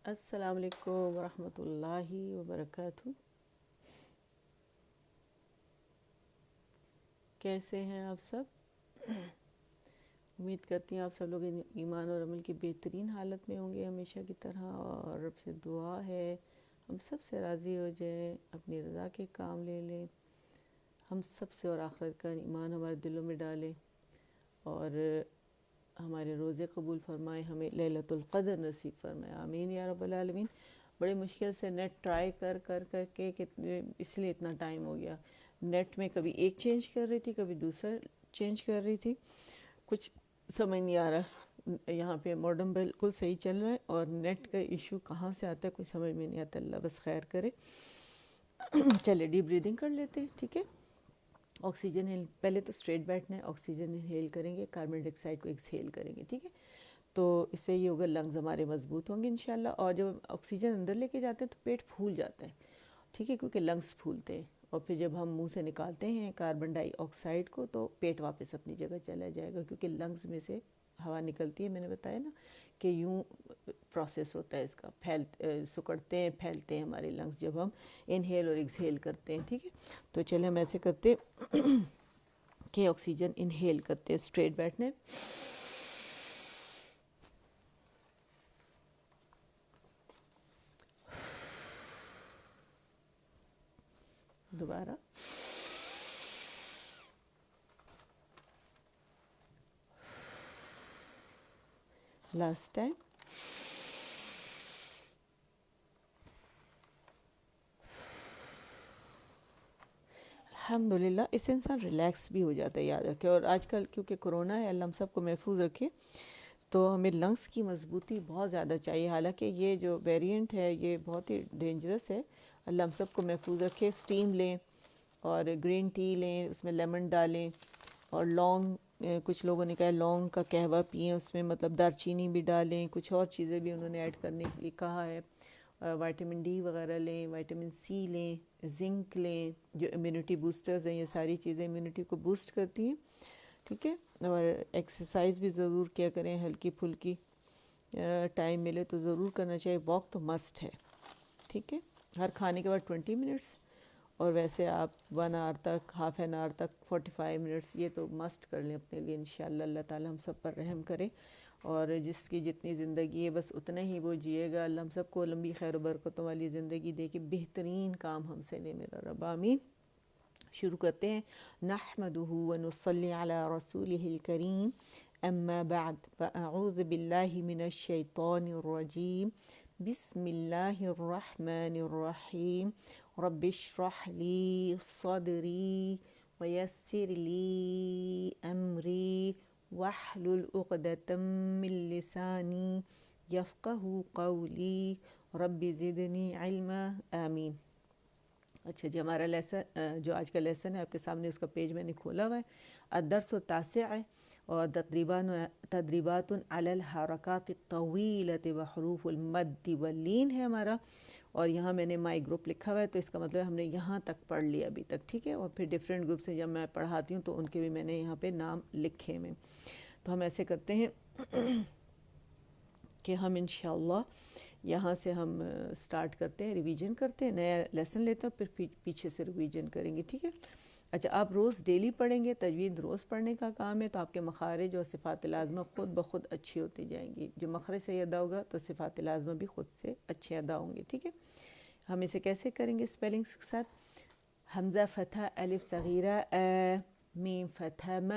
السلام علیکم ورحمۃ اللہ وبرکاتہ۔ کیسے ہیں آپ سب؟ امید کرتی ہیں آپ سب لوگ ایمان اور عمل کی بہترین حالت میں ہوں گے ہمیشہ کی طرح، اور رب سے دعا ہے ہم سب سے راضی ہو جائیں، اپنی رضا کے کام لے لیں، ہم سب سے اور آخرت کا ایمان ہمارے دلوں میں ڈالیں، اور ہمارے روزے قبول فرمائے، ہمیں لیلۃ القدر نصیب فرمائے، آمین یا رب العالمین۔ بڑے مشکل سے نیٹ ٹرائی کر کے اس لیے اتنا ٹائم ہو گیا۔ نیٹ میں کبھی ایک چینج کر رہی تھی، کبھی دوسرا چینج کر رہی تھی، کچھ سمجھ نہیں آ رہا۔ یہاں پہ موڈم بالکل صحیح چل رہا ہے، اور نیٹ کا ایشو کہاں سے آتا ہے کوئی سمجھ میں نہیں آتا، اللہ بس خیر کرے۔ چلے ڈیپ بریدنگ کر لیتے ہیں، ٹھیک ہے۔ آکسیجن پہلے تو اسٹریٹ بیٹھنا ہے، آکسیجن انہیل کریں گے، کاربن ڈائی آکسائڈ کو ایکسہیل کریں گے، ٹھیک ہے۔ تو اس سے یہ ہوگا لنگز ہمارے مضبوط ہوں گے انشاءاللہ، اور جب آکسیجن اندر لے کے جاتے ہیں تو پیٹ پھول جاتا ہے، ٹھیک ہے، کیونکہ لنگز پھولتے ہیں، اور پھر جب ہم منہ سے نکالتے ہیں کاربن ڈائی آکسائڈ کو تو پیٹ واپس اپنی جگہ چلا جائے گا، کیونکہ لنگز میں سے ہوا نکلتی ہے، میں نے بتایا نا کہ یوں پروسیس ہوتا ہے اس کا، سکڑتے ہیں پھیلتے ہیں ہمارے لنگز جب ہم انہیل اور ایکسہیل کرتے ہیں، ٹھیک ہے۔ تو چلیں ہم ایسے کرتے کہ آکسیجن انہیل کرتے ہیں، اسٹریٹ بیٹھنے، دوبارہ لاسٹ ٹائم، الحمدللہ۔ اس سے انسان ریلیکس بھی ہو جاتا ہے، یاد رکھے۔ اور آج کل کیونکہ کرونا ہے، اللہ ہم سب کو محفوظ رکھے، تو ہمیں لنگس کی مضبوطی بہت زیادہ چاہیے، حالانکہ یہ جو ویریئنٹ ہے یہ بہت ہی ڈینجرس ہے، اللہ ہم سب کو محفوظ رکھے۔ اسٹیم لیں اور گرین ٹی لیں، اس میں لیمن ڈالیں، اور لونگ، کچھ لوگوں نے کہا لونگ کا قہوہ پئیں، اس میں مطلب دار چینی بھی ڈالیں، کچھ اور چیزیں بھی انہوں نے ایڈ کرنے کے لیے کہا ہے، وائٹامن ڈی وغیرہ لیں، وائٹامن سی لیں، زنک لیں، جو امیونٹی بوسٹرز ہیں، یہ ساری چیزیں امیونٹی کو بوسٹ کرتی ہیں، ٹھیک ہے۔ اور ایکسرسائز بھی ضرور کیا کریں، ہلکی پھلکی، ٹائم ملے تو ضرور کرنا چاہیے، واک تو مسٹ ہے، ٹھیک ہے، ہر کھانے کے بعد 20 منٹس، اور ویسے آپ 1 آور تک، ہاف این آور تک، 45 منٹس، یہ تو مسٹ کر لیں اپنے لیے انشاءاللہ۔ اللہ تعالی ہم سب پر رحم کرے، اور جس کی جتنی زندگی ہے بس اتنا ہی وہ جیے گا، اللہ ہم سب کو لمبی خیر و برکتوں والی زندگی دے کے بہترین کام ہم سے لے میرا رب، آمین۔ شروع کرتے ہیں۔ نحمدہ ونصلی علی رسولہ الکریم، اما بعد، فاعوذ باللہ من الشیطان الرجیم، بسم اللہ الرحمن الرحیم، رب اشرح لی صدری ویسر لی امری واحلل عقدۃ من لسانی یفقہ قولی، رب زدنی علما، آمین۔ اچھا جی، ہمارا لیسن جو آج کا لیسن ہے آپ کے سامنے، اس کا پیج میں نے کھولا ہوا ہے، الدرس التاسع ہے، اور تدریبات علی الحرکات الطویلۃ وحروف المد واللین ہے ہمارا، اور یہاں میں نے مائی گروپ لکھا ہوا ہے، تو اس کا مطلب ہم نے یہاں تک پڑھ لیا ابھی تک، ٹھیک ہے، اور پھر ڈیفرنٹ گروپ سے جب میں پڑھاتی ہوں تو ان کے بھی میں نے یہاں پہ نام لکھے ہوئے، تو ہم ایسے کرتے ہیں کہ ہم انشاءاللہ یہاں سے ہم سٹارٹ کرتے ہیں، ریویژن کرتے ہیں، نیا لیسن لیتے ہیں، پھر پیچھے سے ریویژن کریں گے، ٹھیک ہے۔ اچھا، آپ روز ڈیلی پڑھیں گے، تجوید روز پڑھنے کا کام ہے، تو آپ کے مخارج اور صفات لازمہ خود بخود اچھی ہوتی جائیں گی، جو مخرج صحیح ادا ہوگا تو صفات لازمہ بھی خود سے اچھے ادا ہوں گے، ٹھیک ہے۔ ہم اسے کیسے کریں گے اسپیلنگس کے ساتھ؟ حمزہ فتح الف صغیرہ ا، میم فتح م،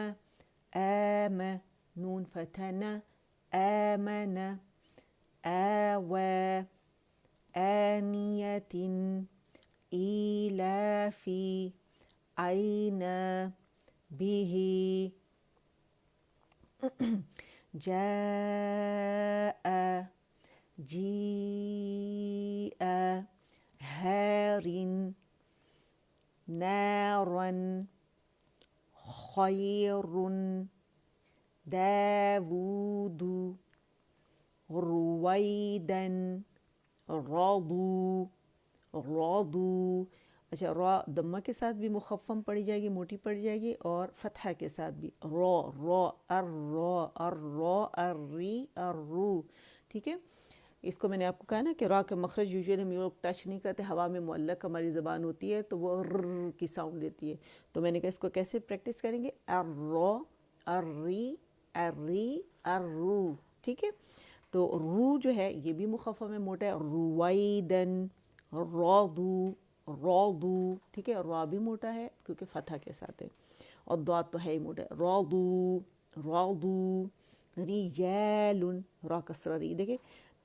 آم، نون فتح ن، آمن، آوى، آنية، إيلاف، أين، به، جاء، جيء، هار، نارا، خير، داود، رویدن، رضو، رضو۔ اچھا، را دمہ کے ساتھ بھی مخفم پڑھی جائے گی، موٹی پڑھی جائے گی، اور فتحہ کے ساتھ بھی، را، را، الرا، الرا، الری، الرو، ٹھیک ہے۔ اس کو میں نے آپ کو کہا نا کہ را کا مخرج یوزلی ہم لوگ ٹچ نہیں کرتے، ہوا میں معلق ہماری زبان ہوتی ہے تو وہ ر کی ساؤنڈ دیتی ہے. تو میں نے کہا اس کو کیسے پریکٹس کریں گے، الرا، الری، الری، الرو. ٹھیک ہے، تو رو جو ہے یہ بھی مخفف میں موٹا ہے، رویدن، رادو، رادو. ٹھیک ہے، را بھی موٹا ہے کیونکہ فتح کے ساتھ ہے، اور دعات تو ہے ہی موٹا ہے، رادو، رادو. رجال، را کسرہ ری. دیکھیں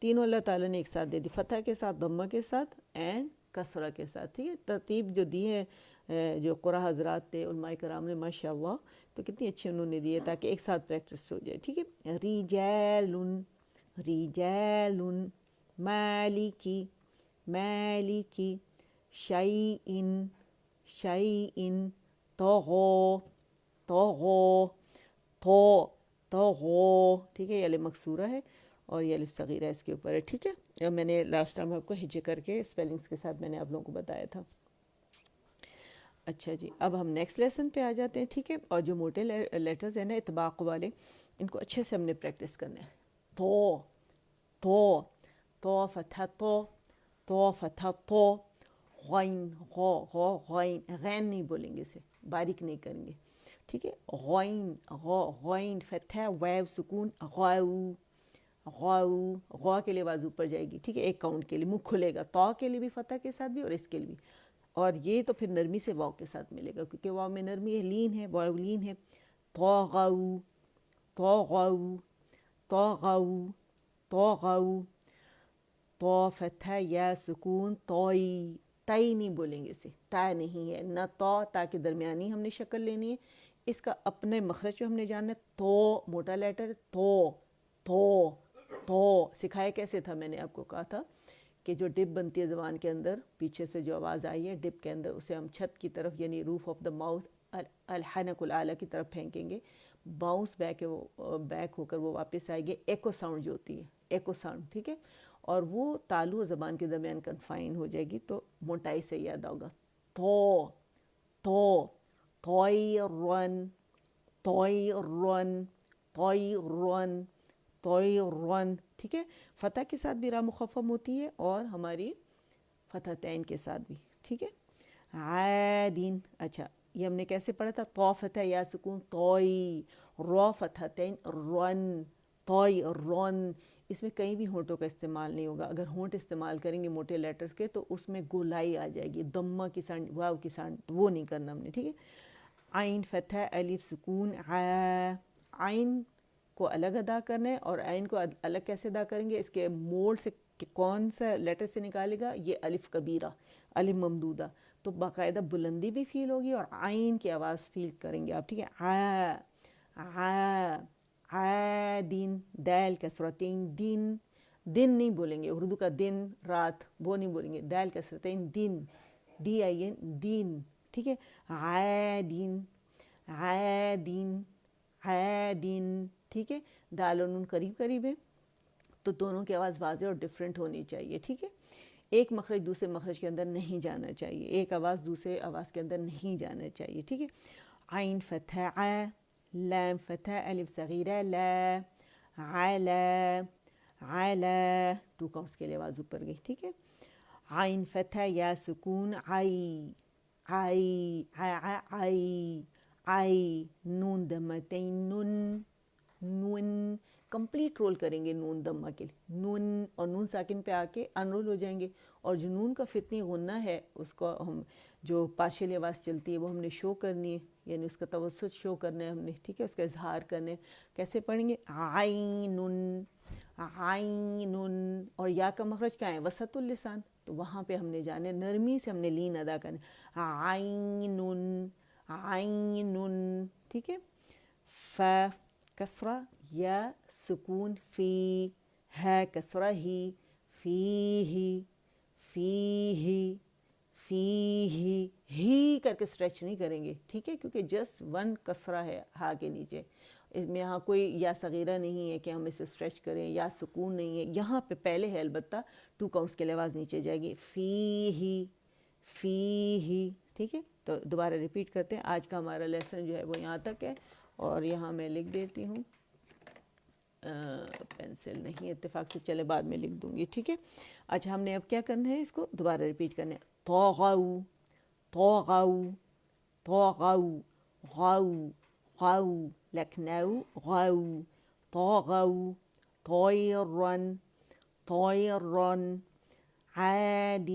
تینوں اللہ تعالیٰ نے ایک ساتھ دے دی، فتح کے ساتھ، ضمہ کے ساتھ، اینڈ کسرہ کے ساتھ. ٹھیک ہے، ترتیب جو دی ہے جو قرآن حضرات تھے علماء کرام نے ماشاء اللہ، تو کتنی اچھی انہوں نے دی ہے تاکہ ایک ساتھ پریکٹس ہو جائے. ٹھیک ہے، رجال، رجال، مالکی، مالکی، شیئن، شیئن، طغو، طغو، طو، طغو. ٹھیک ہے، یہ الف مکسورہ ہے اور یہ الف صغیرہ ہے اس کے اوپر ہے. ٹھیک ہے، میں نے لاسٹ ٹائم آپ کو ہجے کر کے اسپیلنگس کے ساتھ میں نے آپ لوگوں کو بتایا تھا. اچھا جی، اب ہم نیکسٹ لیسن پہ آ جاتے ہیں. ٹھیک ہے، اور جو موٹے لیٹرز ہیں نا اطباق والے، ان کو اچھے سے ہم نے پریکٹس کرنا ہے. تو، تو، تو فتح تو فتح تو، غین، غو، غو، غین، غین نہیں بولیں گے، اسے باریک نہیں کریں گے. ٹھیک ہے، غین، غو، غین فتح، ویو سکون، غاؤ، غاؤ. غوا کے لیے آواز اوپر جائے گی. ٹھیک ہے، ایک کاؤنٹ کے لیے منہ کھلے گا، تو کے لیے بھی فتح کے ساتھ بھی اور اس کے لیے بھی. اور یہ تو پھر نرمی سے واو کے ساتھ ملے گا کیونکہ واو میں نرمی ہے، لین ہے، واو لین ہے. طغوا، طغوا، طغوا، طغوا. تو فتح یا سکون، توئی، تائی نہیں بولیں گے، اسے تا نہیں ہے، نہ تا کے درمیانی ہم نے شکل لینی ہے. اس کا اپنے مخرج پہ ہم نے جاننا ہے. تو موٹا لیٹر، تو، تو، تو. سکھایا کیسے تھا، میں نے آپ کو کہا تھا کہ جو ڈپ بنتی ہے زبان کے اندر، پیچھے سے جو آواز آئی ہے ڈپ کے اندر، اسے ہم چھت کی طرف یعنی روف آف دا ماؤتھ، الحنک الاعلیٰ کی طرف پھینکیں گے. باؤنس بیک ہے، وہ بیک ہو کر وہ واپس آئے گی. ایکو ساؤنڈ جو ہوتی ہے، ایکو ساؤنڈ. ٹھیک ہے، اور وہ تالو اور زبان کے درمیان کنفائن ہو جائے گی تو موٹائی سے یاد ہوگا. تو، تو، طیرن، طیرن، طیرن، طیرن. ٹھیک ہے، فتح کے ساتھ بھی را مخفف ہوتی ہے اور ہماری فتحتین کے ساتھ بھی. ٹھیک ہے، عادین. اچھا، یہ ہم نے کیسے پڑھا تھا، تو فتح یا سکون توئی، را فتحتین رن، توئی رن. اس میں کہیں بھی ہونٹوں کا استعمال نہیں ہوگا. اگر ہونٹ استعمال کریں گے موٹے لیٹرز کے تو اس میں گولائی آ جائے گی، ضمہ کی سانڈ، واو کی سانڈ، وہ نہیں کرنا ہم نے. ٹھیک ہے، عین فتح الف سکون ع. عین کو الگ ادا کرنا ہے، اور عین کو الگ کیسے ادا کریں گے، اس کے موڑ سے کون سا لیٹر سے نکالے گا، یہ الف کبیرہ، الف ممدودہ. تو باقاعدہ بلندی بھی فیل ہوگی اور عین کی آواز فیل کریں گے آپ. ٹھیک ہے، ع، عادین، دال کسرتین، دن، دن نہیں بولیں گے. اردو کا دن، رات، وہ نہیں بولیں گے. دال کسرتین، دن، ڈی آئی این، دین. ٹھیک ہے، عادین، عادین، عادین. ٹھیک ہے، دال اور نون قریب قریب ہے تو دونوں کی آواز واضح اور ڈیفرنٹ ہونی چاہیے. ٹھیک ہے، ایک مخرج دوسرے مخرج کے اندر نہیں جانا چاہیے، ایک آواز دوسرے آواز کے اندر نہیں جانا چاہیے. ٹھیک ہے، عین فتح ع، لام فتح الف صغیرہ لا، علا، علا. 2 کاؤنٹس کے لیے آواز اوپر گئی. ٹھیک ہے، عین فتح یا سکون عی، عی، عی، عی. نون دمتین نن، نون. کمپلیٹ رول کریں گے نون دمہ کے لیے، نون، اور نون ساکن پہ آ کے ان رول ہو جائیں گے. اور جو نون کا فتنی غنہ ہے اس کو ہم جو پارشل آواز چلتی ہے وہ ہم نے شو کرنی ہے، یعنی اس کا توسط شو کرنا ہے ہم نے. ٹھیک ہے، اس کا اظہار کرنا ہے. کیسے پڑھیں گے، عینن، عینن. اور یا کا مخرج کیا ہے، وسط اللسان، تو وہاں پہ ہم نے جانے نرمی سے ہم نے لین ادا کرنا، عینن، عینن. ٹھیک ہے، ف کسرہ، یا سکون فی، ہے کسرہ ہی، فیہ، فیہ، فیہ. ہی کر کے اسٹریچ نہیں کریں گے. ٹھیک ہے، کیونکہ جسٹ 1 کسرہ ہے ہا کے نیچے، اس میں یہاں کوئی یا صغیرہ نہیں ہے کہ ہم اسے اسٹریچ کریں، یا سکون نہیں ہے. یہاں پہ پہلے ہے البتہ 2 کاؤنٹس کے لیے آواز نیچے جائے گی، فیہ، فیہ. ٹھیک ہے، تو دوبارہ ریپیٹ کرتے ہیں. آج کا ہمارا لیسن جو ہے وہ یہاں تک ہے، اور یہاں میں لکھ دیتی ہوں پینسل نہیں اتفاق سے، چلے بعد میں لکھ دوں گی، ٹھیک ہے۔ اچھا ہم نے اب کیا کرنا ہے، اس کو دوبارہ ریپیٹ کرنا ہے، طغوا طغوا طغوا غو غو لکھنؤ غو طغوا طيرا طيرا عاد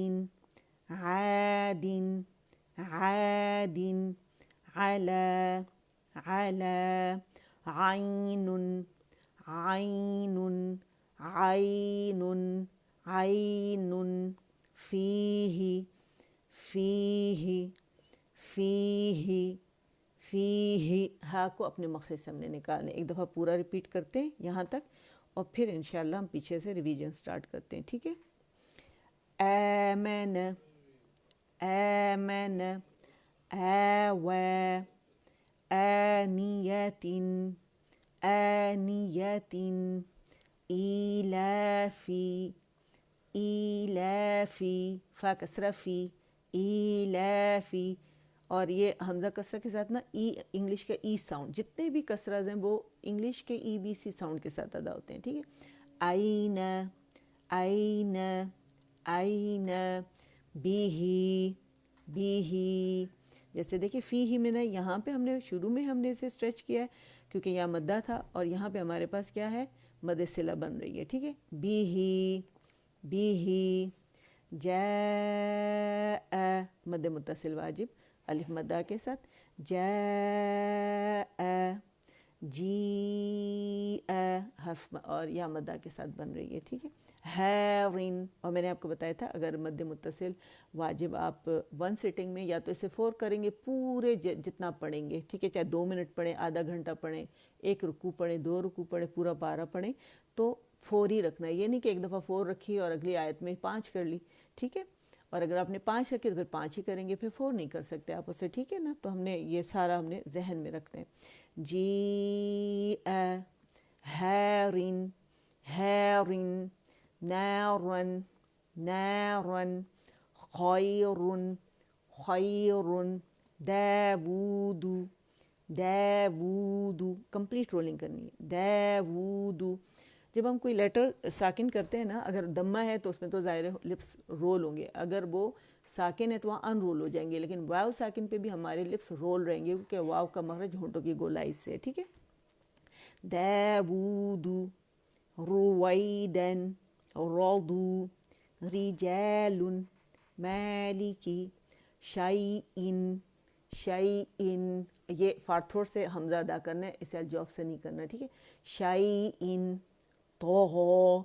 عاد عاد على على عين عين عين عين فيه فيه فيه فيه۔ ہاں کو اپنے مخرج سے ہم نے نکالنے، ایک دفعہ پورا ریپیٹ کرتے ہیں یہاں تک، اور پھر انشاءاللہ ہم پیچھے سے ریویژن سٹارٹ کرتے ہیں، ٹھیک ہے۔ آمن آمن آوى آنية آنية إيلافي ایلافی، فا کسرہ فی ایلافی، اور یہ حمزہ کسرہ کے ساتھ نا ای، انگلش کا ای ساؤنڈ، جتنے بھی کسرہ ہیں وہ انگلش کے ای بی سی ساؤنڈ کے ساتھ ادا ہوتے ہیں، ٹھیک ہے۔ آئین آئین آئین بیہی بیہی، جیسے دیکھیں فی ہی میں نے یہاں پہ ہم نے شروع میں ہم نے اسے اسٹریچ کیا ہے کیونکہ یہاں مدہ تھا، اور یہاں پہ ہمارے پاس کیا ہے، مد صلہ بن رہی ہے، ٹھیک ہے۔ بیہی بیہی جاء، مد متصل واجب الف مدہ کے ساتھ، جاء جیء حرف اور یا مدہ کے ساتھ بن رہی ہے، ٹھیک ہے۔ ہیرن، اور میں نے آپ کو بتایا تھا اگر مد متصل واجب آپ 1 سٹنگ میں یا تو اسے 4 کریں گے، پورے جتنا پڑھیں گے، ٹھیک ہے، چاہے 2 منٹ پڑھیں، آدھا گھنٹہ پڑھیں، 1 رکوع پڑھیں، 2 رکوع پڑھیں، پورا پارہ پڑھیں، تو 4 ہی رکھنا ہے، یہ نہیں کہ ایک دفعہ 4 رکھی اور اگلی آیت میں 5 کر لی، ٹھیک ہے۔ اور اگر آپ نے 5 رکھے تو پھر 5 ہی کریں گے، پھر 4 نہیں کر سکتے آپ اسے، ٹھیک ہے نا۔ تو ہم نے یہ سارا ہم نے ذہن میں رکھنا ہے۔ جیء ہیرن ہیرن نارا نارا خیر خیر داود داود، کمپلیٹ رولنگ کرنی ہے، داود۔ جب ہم کوئی لیٹر ساکن کرتے ہیں نا، اگر دمہ ہے تو اس میں تو ظاہر لپس رول ہوں گے، اگر وہ ساکن ہے تو وہاں ان رول ہو جائیں گے، لیکن واو ساکن پہ بھی ہمارے لپس رول رہیں گے کیونکہ واو کا مخرج ہونٹوں کی گولائی سے، ٹھیک ہے۔ داود رویدن رضو رجال مالکی شیئن شیئن، یہ فارتھور سے حمزہ ادا کرنا ہے، اسے الجوف سے نہیں کرنا، ٹھیک ہے۔ شیئن طغوا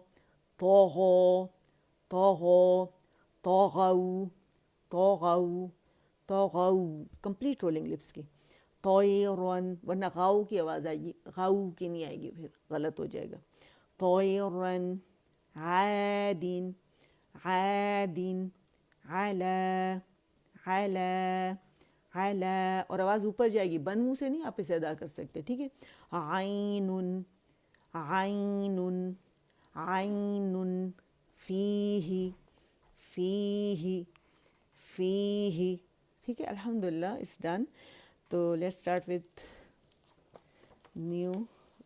طغوا طغوا طغوا طغوا طغوا، کمپلیٹ رولنگ لپس کی۔ طیرن، ورنہ غاؤ کی آواز آئے گی، غاؤ کی نہیں آئے گی، پھر غلط ہو جائے گا۔ طیرن عاد عاد علی علی علی، اور آواز اوپر جائے گی، بند منہ سے نہیں آپ اسے ادا کر سکتے، ٹھیک ہے۔ عین عین عین فیہ فیہ فیہ، ٹھیک ہے۔ الحمدللہ اٹس ڈن۔ تو لیٹس اسٹارٹ وتھ نیو،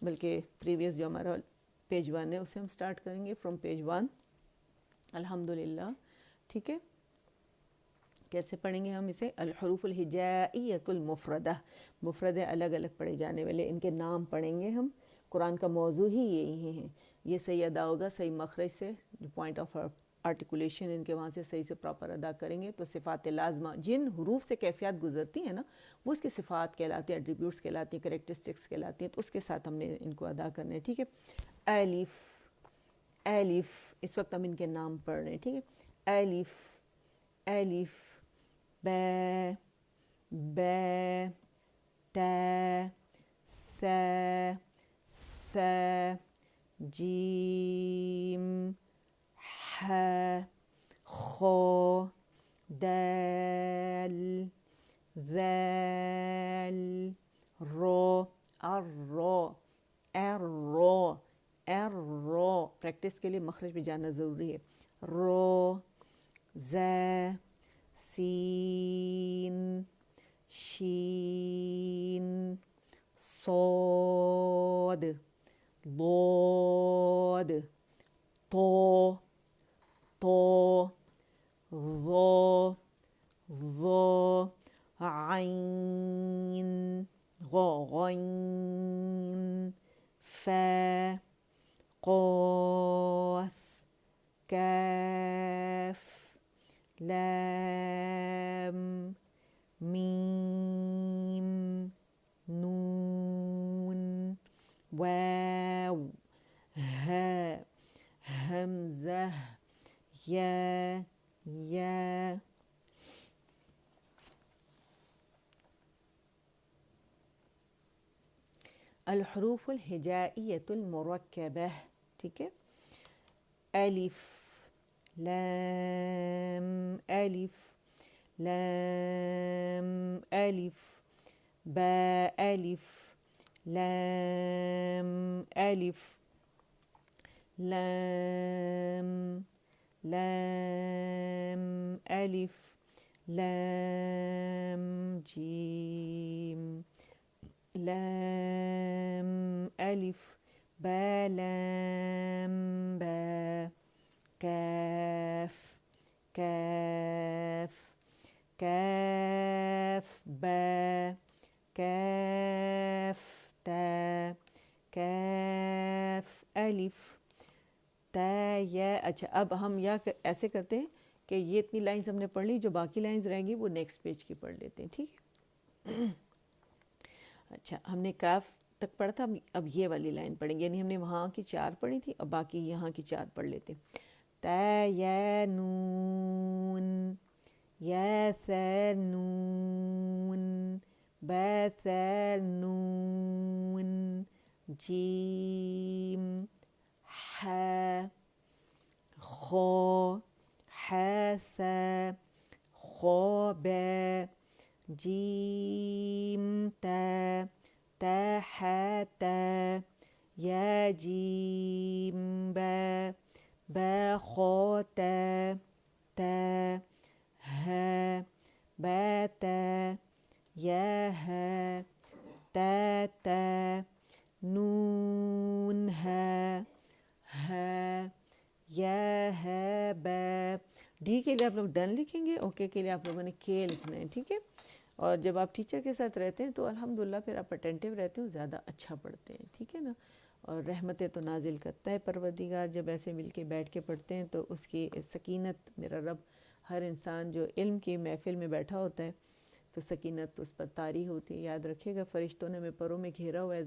بلکہ پریویس جو ہمارا پیج 1 ہے اسے ہم اسٹارٹ کریں گے فرام پیج 1، الحمدللہ، ٹھیک ہے۔ کیسے پڑھیں گے ہم اسے؟ الحروف الہجائیۃ المفردہ، مفردہ الگ الگ پڑھے جانے والے ان کے نام پڑھیں گے ہم، قرآن کا موضوع ہی یہی ہے، یہ صحیح ادا ہوگا، صحیح مخرج سے، جو پوائنٹ آف آرٹیکولیشن ان کے وہاں سے صحیح سے پراپر ادا کریں گے تو صفات لازمہ جن حروف سے کیفیات گزرتی ہیں نا وہ اس کے صفات کہلاتی ہیں، ایٹریبیوٹس کہلاتی ہیں، کریکٹرسٹکس کہلاتی ہیں، تو اس کے ساتھ ہم نے ان کو ادا کرنا ہے، ٹھیک ہے۔ الف الف، اس وقت ہم ان کے نام پڑھ رہے ہیں، ٹھیک ہے۔ الف الف با با تا ثا ثا جیم ح خا دال ذال را الرا الرا الرا، پریکٹس کے لیے مخرج پہ جانا ضروری ہے۔ را زا سین شین صاد ضاد طا طا ظا ظا عين غين فا قاف كاف لام ميم نون واو ها همزة يا يا. الحروف الهجائية المركبة، ٹھیک ہے، ألف لام ألف لام ألف باء ألف لام ألف لام لام ألف لام جيم لام ألف با لام با كاف كاف كاف با كاف تا كاف ألف تا یا. اچھا اب ہم یا ایسے کرتے ہیں کہ یہ اتنی لائنز ہم نے پڑھ لی، جو باقی لائنز رہیں گی وہ نیکسٹ پیج کی پڑھ لیتے ہیں، ٹھیک ہے. اچھا ہم نے کاف تک پڑھا تھا، اب یہ والی لائن پڑھیں گے، یعنی ہم نے وہاں کی 4 پڑھی تھی، اب باقی یہاں کی 4 پڑھ لیتے ہیں. تا یا نون یا ثا نون با ثا نون جیم حا خا حا ثا خا با جیم تا تا حا تا یا جیم با با خا تا تا ها با تا یا ها تا تا نون ها ها یا ہے با. ڈی کے لیے آپ لوگ ڈن لکھیں گے، اوکے کے لیے آپ لوگوں نے کے لکھنا ہے، ٹھیک ہے. اور جب آپ ٹیچر کے ساتھ رہتے ہیں تو الحمدللہ پھر آپ اٹینٹیو رہتے ہو، زیادہ اچھا پڑھتے ہیں، ٹھیک ہے نا. اور رحمتیں تو نازل کرتا ہے پروردگار، جب ایسے مل کے بیٹھ کے پڑھتے ہیں تو اس کی سکینت، میرا رب ہر انسان جو علم کی محفل میں بیٹھا ہوتا ہے تو سکینت اس پر طاری ہوتی ہے. یاد رکھیے گا فرشتوں نے ہمیں پروں میں گھیرا ہوا ہے،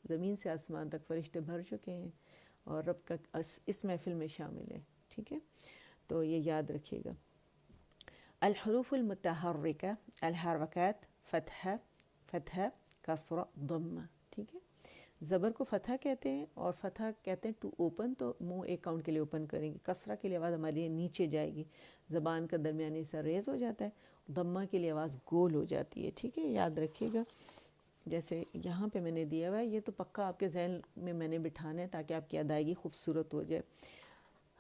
زمین سے آسمان تک فرشتے بھر چکے ہیں اور رب کا اس محفل میں شامل ہے، ٹھیک ہے. تو یہ یاد رکھیے گا. الحروف المتحرکہ، الحرکات فتحہ فتحہ کسرہ ضمہ، ٹھیک ہے. زبر کو فتحہ کہتے ہیں اور فتحہ کہتے ہیں ٹو اوپن، تو منہ ایک کاؤنٹ کے لیے اوپن کریں گے. کسرہ کے لیے آواز ہماری نیچے جائے گی، زبان کا درمیانی حصہ ریز ہو جاتا ہے. ضمہ کے لیے آواز گول ہو جاتی ہے، ٹھیک ہے. یاد رکھیے گا. جیسے یہاں پہ میں نے دیا ہوا ہے، یہ تو پکا آپ کے ذہن میں نے بٹھانا ہے تاکہ آپ کی ادائیگی خوبصورت ہو جائے.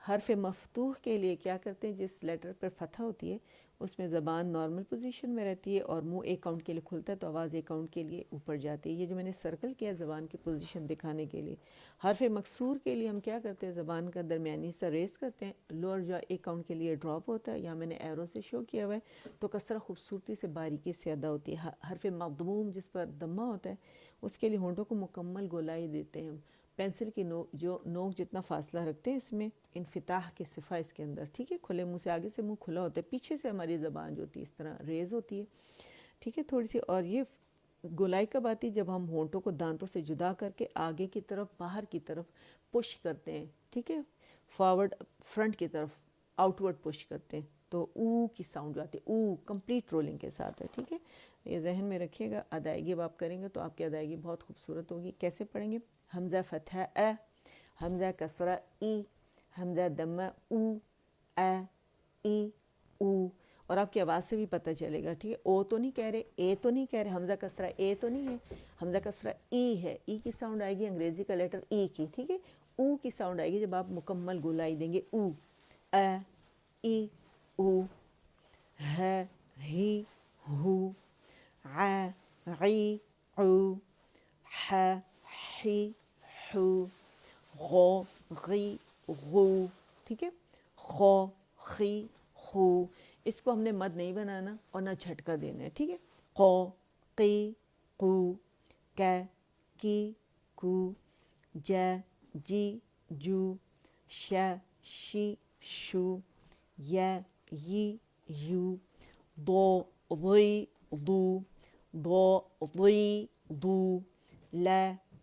حرف مفتوح کے لیے کیا کرتے ہیں، جس لیٹر پر فتح ہوتی ہے اس میں زبان نارمل پوزیشن میں رہتی ہے اور منہ ایک کاؤنٹ کے لیے کھلتا ہے تو آواز ایک کاؤنٹ کے لیے اوپر جاتی ہے. یہ جو میں نے سرکل کیا زبان کی پوزیشن دکھانے کے لیے. حرف مکسور کے لیے ہم کیا کرتے ہیں، زبان کا درمیانی حصہ ریز کرتے ہیں، لوور جو ایک کاؤنٹ کے لیے ڈراپ ہوتا ہے، یہاں میں نے ایرو سے شو کیا ہوا ہے تو کسرہ خوبصورتی سے باریکی سے ادا ہوتی ہے. حرف مضموم جس پر ضمہ ہوتا ہے اس کے لیے ہونٹوں کو مکمل گولائی دیتے ہیں ہم. پینسل کی نوک جتنا فاصلہ رکھتے ہیں اس میں انفتاح کے صفحہ اس کے اندر، ٹھیک ہے. کھلے منہ سے آگے سے منہ کھلا ہوتا ہے، پیچھے سے ہماری زبان جو ہوتی ہے اس طرح ریز ہوتی ہے، ٹھیک ہے تھوڑی سی. اور یہ گولائی کب آتی، جب ہم ہونٹوں کو دانتوں سے جدا کر کے آگے کی طرف باہر کی طرف پش کرتے ہیں، ٹھیک ہے. فارورڈ فرنٹ کی طرف آؤٹ ورڈ پش کرتے ہیں تو او کی ساؤنڈ جو آتی ہے، او کمپلیٹ رولنگ کے ساتھ ہے، ٹھیک ہے. یہ ذہن میں رکھیے گا. ادائیگی اب آپ کریں گے تو آپ کی ادائیگی بہت خوبصورت ہوگی. کیسے پڑھیں گے، حمزہ فتحہ اے، حمزہ کسرہ ای، حمزہ ضمہ او اے ای او. اور آپ کی آواز سے بھی پتہ چلے گا، ٹھیک ہے. او تو نہیں کہہ رہے، اے تو نہیں کہہ رہے، حمزہ کسرہ اے تو نہیں ہے، حمزہ کسرہ ای ہے. ای کی ساؤنڈ آئے گی انگریزی کا لیٹر ای کی، ٹھیک ہے. او کی ساؤنڈ آئے گی جب آپ مکمل گولائی دیں گے. او اے ای او، ہے ہی ہو، عا عی عو، ح حی حو، غو، غی، غو، ٹھیک ہے، خو، خی، خو، اس کو ہم نے مد نہیں بنانا اور نہ جھٹکا دینا ہے، ٹھیک ہے، قو، قی، قو، کہ، کی، کو، جے، جی، جو، ش، شی، شو، ی، ی، یو، دو، ضی، دو، دو، ضی، دو، ل،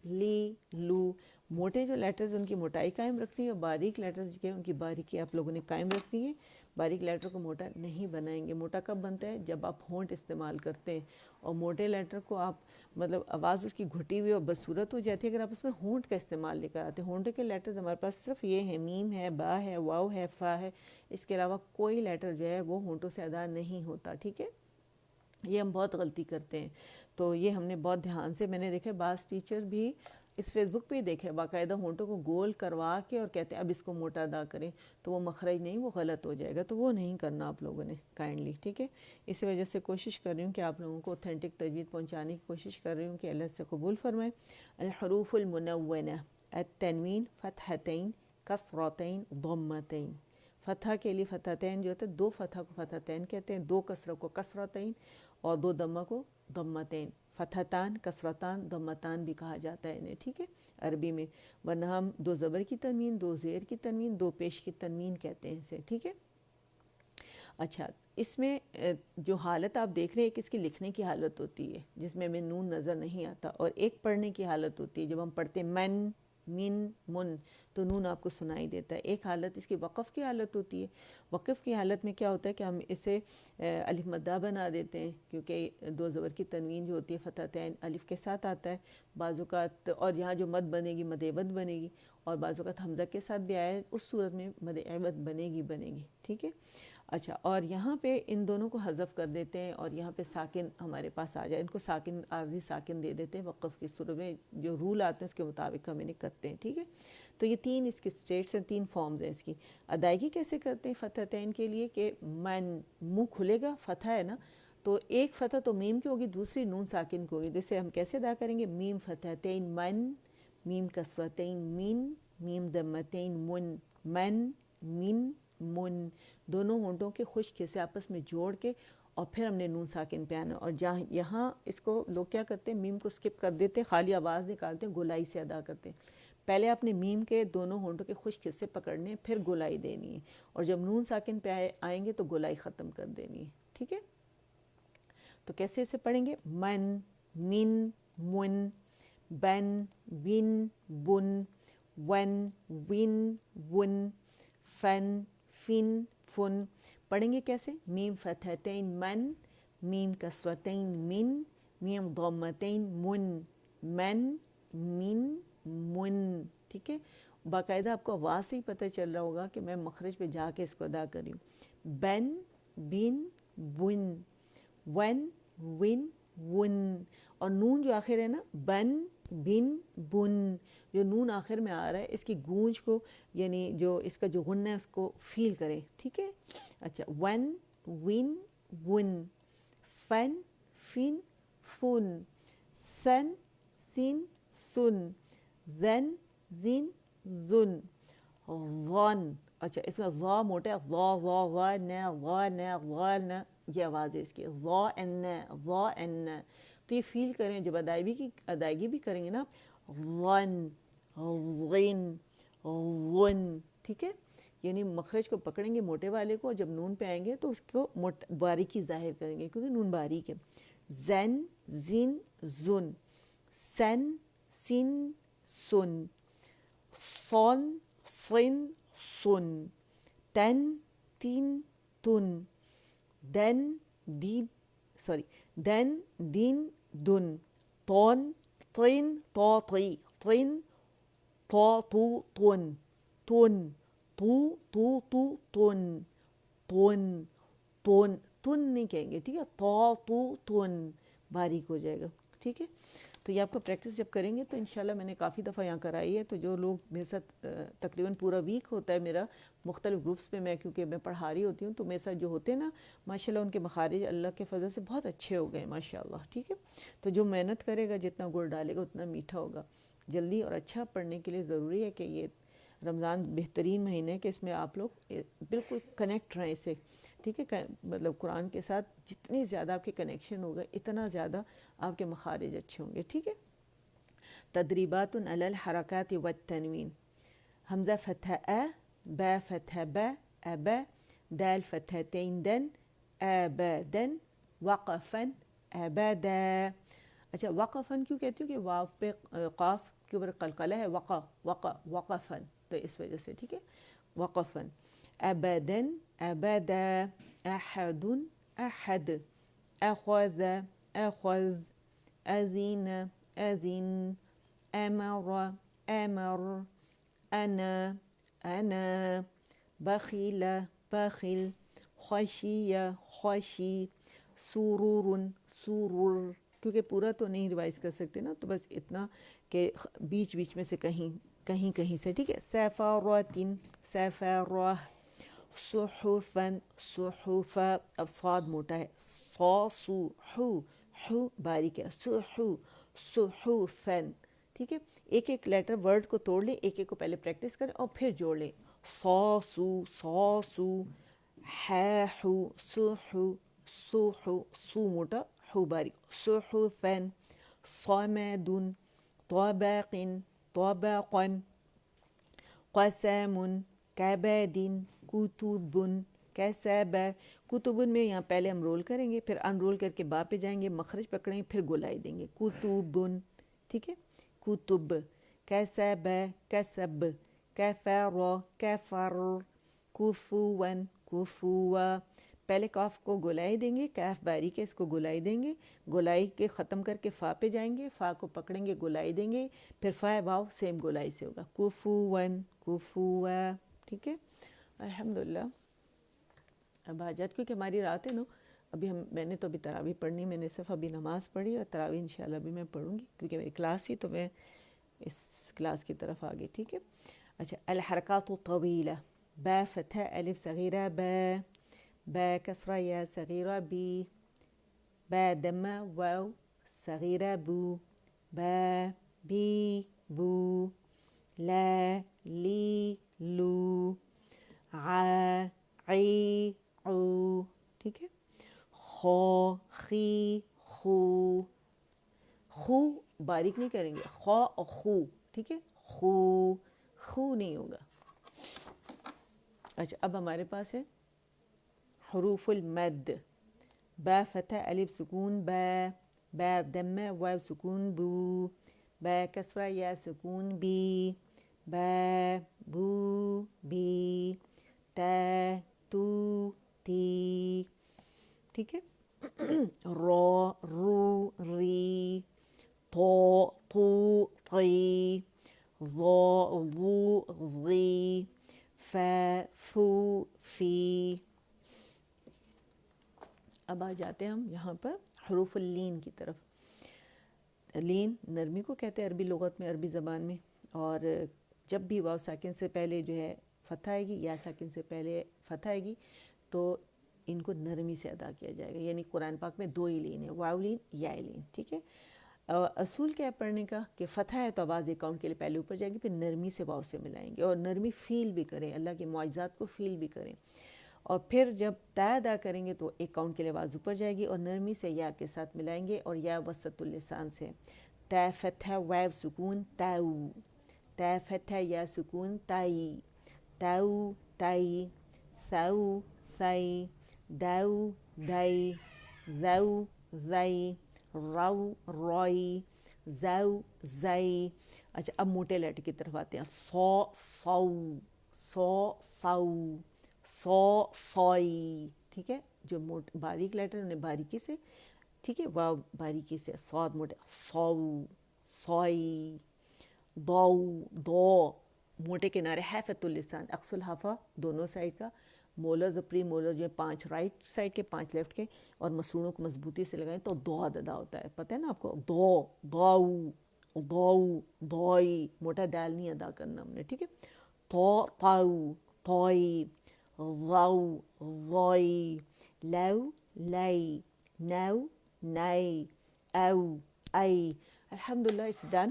لی، لو۔ موٹے جو لیٹرز ان کی موٹائی قائم رکھنی ہے اور باریک لیٹرز جو ہیں ان کی باریکی آپ لوگوں نے قائم رکھنی ہے۔ باریک لیٹر کو موٹا نہیں بنائیں گے۔ موٹا کب بنتا ہے؟ جب آپ ہونٹ استعمال کرتے ہیں، اور موٹے لیٹر کو آپ مطلب آواز اس کی گھٹی ہوئی اور بدصورت ہو جاتی ہے اگر آپ اس میں ہونٹ کا استعمال لے کر آتے ہیں۔ ہونٹ کے لیٹرز ہمارے پاس صرف یہ ہیں، میم ہے، با ہے، واو ہے، فا ہے، اس کے علاوہ کوئی لیٹر جو ہے وہ ہونٹوں سے ادا نہیں ہوتا، ٹھیک ہے۔ یہ ہم بہت غلطی کرتے ہیں، تو یہ ہم نے بہت دھیان سے، میں نے دیکھے بعض ٹیچر بھی اس فیس بک پہ ہی دیکھے باقاعدہ ہونٹوں کو گول کروا کے اور کہتے ہیں اب اس کو موٹا ادا کریں، تو وہ مخرج نہیں، وہ غلط ہو جائے گا، تو وہ نہیں کرنا آپ لوگوں نے کائنڈلی، ٹھیک ہے۔ اسی وجہ سے کوشش کر رہی ہوں کہ آپ لوگوں کو اوتھینٹک تجوید پہنچانے کی کوشش کر رہی ہوں کہ اللہ سے قبول فرمائے۔ الحروف المنونہ، التنوین فتحتین، کسرتین، ضمتین۔ فتح کے لیے فتحتین جو ہوتا ہے، دو فتح کو فتحتین کہتے ہیں، دو کسرہ کو کسرتین اور دو ضمہ کو ضمتین۔ فتحتان، کسرتان، ضمتان بھی کہا جاتا ہے انہیں، ٹھیک ہے، عربی میں، ورنہ ہم دو زبر کی تنوین، دو زیر کی تنوین، دو پیش کی تنوین کہتے ہیں اسے، ٹھیک ہے۔ اچھا، اس میں جو حالت آپ دیکھ رہے ہیں، کس کی لکھنے کی حالت ہوتی ہے جس میں ہمیں نون نظر نہیں آتا، اور ایک پڑھنے کی حالت ہوتی ہے جب ہم پڑھتے ہیں من، من، من، تو نون آپ کو سنائی دیتا ہے۔ ایک حالت اس کی وقف کی حالت ہوتی ہے۔ وقف کی حالت میں کیا ہوتا ہے کہ ہم اسے الف مدہ بنا دیتے ہیں، کیونکہ دو زبر کی تنوین جو ہوتی ہے فتحتین الف کے ساتھ آتا ہے بعض اوقات، اور یہاں جو مد بنے گی مد عوض بنے گی، اور بعض اوقات حمزہ کے ساتھ بھی آیا ہے، اس صورت میں مد عوض بنے گی، ٹھیک ہے۔ اچھا، اور یہاں پہ ان دونوں کو حذف کر دیتے ہیں اور یہاں پہ ساکن ہمارے پاس آ جائے، ان کو ساکن، عارضی ساکن دے دیتے ہیں وقف کی صورت میں، جو رول آتے ہیں اس کے مطابق ہم انہیں کرتے ہیں، ٹھیک ہے۔ تو یہ تین اس کی اسٹیٹس ہیں، تین فارمز ہیں اس کی۔ ادائیگی کیسے کرتے ہیں فتحتین کے لیے کہ من، منہ کھلے گا، فتح ہے نا، تو ایک فتح تو میم کی ہوگی، دوسری نون ساکن کی ہوگی، جیسے ہم کیسے ادا کریں گے؟ میم فتحتین من، میم کسرتین من، میم ضمتین من، من، من، من، دونوں ہونٹوں کے خشک حصے آپس میں جوڑ کے اور پھر ہم نے نون ساکن پہ آنا، اور جہاں یہاں اس کو لوگ کیا کرتے ہیں، میم کو سکپ کر دیتے ہیں، خالی آواز نکالتے ہیں، گولائی سے ادا کرتے ہیں۔ پہلے آپ نے میم کے دونوں ہونٹوں کے خشک حصے پکڑنے ہیں، پھر گولائی دینی ہے، اور جب نون ساکن پہ آئیں گے تو گولائی ختم کر دینی ہے، ٹھیک ہے۔ تو کیسے اسے پڑھیں گے؟ من، من، من، بن، بن، بن، ون، ون، ون، فن، فن، فن۔ پڑھیں گے کیسے؟ میم فتحتین من، میم کسرتین من، میم ضمتین من، من، من، من، ٹھیک ہے۔ باقاعدہ آپ کو آواز سے ہی پتہ چل رہا ہوگا کہ میں مخرج پہ جا کے اس کو ادا کر رہی ہوں۔ بن، بن، بن، ون، ون، ون، اور نون جو آخر ہے نا، بن، بن، بن، جو نون آخر میں آ رہا ہے اس کی گونج کو، یعنی جو اس کا جو غنہ ہے اس کو فیل کریں، ٹھیک ہے۔ اچھا، ون، ون، ون، فن، فن، فن، سن، سن، سن، زن، زن، زن، غن۔ اچھا، اس میں ضا موٹا ہے، ضا، ضا، ضا، نا، ضا، نا، ضا، نا، یہ آواز ہے اس کی، ضا، ان، ضا، ان۔ تو یہ فیل کریں، جب ادائیگی بھی کریں گے نا، غن، غن، غن، ٹھیک ہے۔ یعنی مخرج کو پکڑیں گے موٹے والے کو، جب نون پہ آئیں گے تو اس کو باریکی ظاہر کریں گے کیونکہ نون باریک ہے۔ زن، زن، زن، سن، سن، سن، صن، صن، سن، تن، تن، تن، دن، دین، دن، دین، دن، طن، طن، طا، طی، طن، طا، طو، طن، تن، تو، تو، تو، تن، تن، تن، تن نہیں کہیں گے، ٹھیک ہے، طا، تو، تن، باریک ہو جائے گا، ٹھیک ہے۔ تو یہ آپ کو پریکٹس جب کریں گے تو انشاءاللہ، میں نے کافی دفعہ یہاں کرائی ہے، تو جو لوگ میرے ساتھ تقریباً پورا ویک ہوتا ہے میرا مختلف گروپس پہ، میں کیونکہ میں پڑھا رہی ہوتی ہوں، تو میرے ساتھ جو ہوتے ہیں نا، ماشاءاللہ ان کے مخارج اللہ کے فضل سے بہت اچھے ہو گئے ماشاءاللہ، ٹھیک ہے۔ تو جو محنت کرے گا، جتنا گڑ ڈالے گا اتنا میٹھا ہوگا۔ جلدی اور اچھا پڑھنے کے لیے ضروری ہے کہ یہ رمضان بہترین مہینے ہے کہ اس میں آپ لوگ بالکل کنیکٹ رہیں اس سے، ٹھیک ہے، مطلب قرآن کے ساتھ جتنی زیادہ آپ کے کنیکشن ہوگا اتنا زیادہ آپ کے مخارج اچھے ہوں گے، ٹھیک ہے۔ تدریبات علی الحرکات والتنوین، حمزہ فتح اے، با فتح با، ابا، دال فتحتین دن، ابدن، وقفن، ابدا۔ اچھا وقفن کیوں کہتی ہوں کہ واو پہ قاف کے اوپر قلقلہ ہے، وقفن، تو اس وجہ سے، ٹھیک ہے، وقفن، ابدن، ابدا، احد، احد، اخذ، اخذ، اذن، اذن، امر، امر، انا، انا، بخیل، بخل، خشی، خشی، سرور، سرور، کیونکہ پورا تو نہیں ریوائز کر سکتے نا، تو بس اتنا کہ بیچ بیچ میں سے کہیں سے، ٹھیک ہے۔ سفارۃ، سفارہ، صحفاً، صحف، اب صاد موٹا ہے، سو حو باریک ہے، صحفاً، ٹھیک ہے۔ ایک ایک لیٹر ورڈ کو توڑ لیں، ایک ایک کو پہلے پریکٹس کریں اور پھر جوڑ لیں، سو، سو موٹا، حو باریک، صحفاً، صمد، طبق، طبقا، قسم، کبد، کتب، کسب، کتب میں یہاں پہلے ہم رول کریں گے، پھر ان رول کر کے با پہ جائیں گے، مخرج پکڑیں گے، پھر گولائی دیں گے، کتب، ٹھیک ہے، کتب، کسب، کسب، کفر، کفر، کفوا، کفوا، پہلے کاف کو گولائی دیں گے، کاف باریک ہے اس کو گولائی دیں گے، گولائی کے ختم کر کے فا پہ جائیں گے، فا کو پکڑیں گے، گولائی دیں گے، پھر فا واو سیم گولائی سے ہوگا، کفوا، کفوا، ٹھیک ہے۔ الحمدللہ اب آ جات، کیونکہ ہماری رات ہے نا، ابھی میں نے تو ابھی تراویح پڑھنی، میں نے صرف ابھی نماز پڑھی، اور تراویح انشاءاللہ ابھی میں پڑھوں گی کیونکہ میری کلاس ہی، تو میں اس کلاس کی طرف آگے، ٹھیک ہے۔ اچھا الحرکات الطویلہ، با فتح الف صغیرہ با، با کسرہ یا صغیرہ بی، با دمہ واو صغیرہ بو، با بی بو، لا لی لو، ع عی عو، ٹھیک ہے۔ خو خی خو، خو باریک نہیں کریں گے، خو اور خو، ٹھیک ہے، خو نہیں ہوگا۔ اچھا اب ہمارے پاس ہے حروف المد، با فتح الف سکون با، با دمہ واو سکون بو، با کسرہ یا سکون بی، با بو بی، تا تو تی، ٹھیک ہے۔ رو رو ری، تو تو تی، ظو ظو ظی، فا فو فی۔ اب آ جاتے ہیں ہم یہاں پر حروف اللین کی طرف۔ لین نرمی کو کہتے ہیں عربی لغت میں، عربی زبان میں، اور جب بھی واو ساکن سے پہلے جو ہے فتح آئے گی، یا ساکن سے پہلے فتح آئے گی، تو ان کو نرمی سے ادا کیا جائے گا، یعنی قرآن پاک میں 2 ہی لین ہے، واو لین، یا لین، ٹھیک ہے۔ اصول کیا ہے پڑھنے کا کہ فتح ہے تو آواز ایک کاؤنٹ کے لیے پہلے اوپر جائے گی، پھر نرمی سے واو سے ملائیں گے، اور نرمی فیل بھی کریں، اللہ کے معجزات کو فیل بھی کریں، اور پھر جب تا ادا کریں گے تو ایک کاؤنٹ کے لیے آواز اوپر جائے گی، اور نرمی سے یا کے ساتھ ملائیں گے، اور یا وسط اللسان سے، تا فتح واو سکون تاؤ، تا فتح یا سکون تائی، تاؤ تائی، ثاؤ ثائی، داؤ دائی، ذو ذئی، رو روئی، زو زئی۔ اچھا اب موٹے لیٹر کی طرف آتے ہیں، سو سو، سو سو، سو سوئی، ٹھیک ہے، جو باریک لیٹر انہیں باریکی سے، ٹھیک ہے، واو باریکی سے، صاد موٹے، سو سوئی، دو دو، موٹے کنارے، حافۃ اللسان، اقصی الحافہ دونوں سائڈ کا، مولرز اور پری مولرز جو ہیں 5 رائٹ سائڈ کے، 5 لیفٹ کے، اور مسوڑوں کو مضبوطی سے لگائیں تو ضاد ادا ہوتا ہے، پتہ ہے نا آپ کو، ضو ضو ضوئی، موٹا دال نہیں ادا کرنا ہم نے، ٹھیک ہے، طو طوئی، ضو ضوئی، لو لئی، نو نئی، او ای۔ الحمدللہ اٹس ڈن۔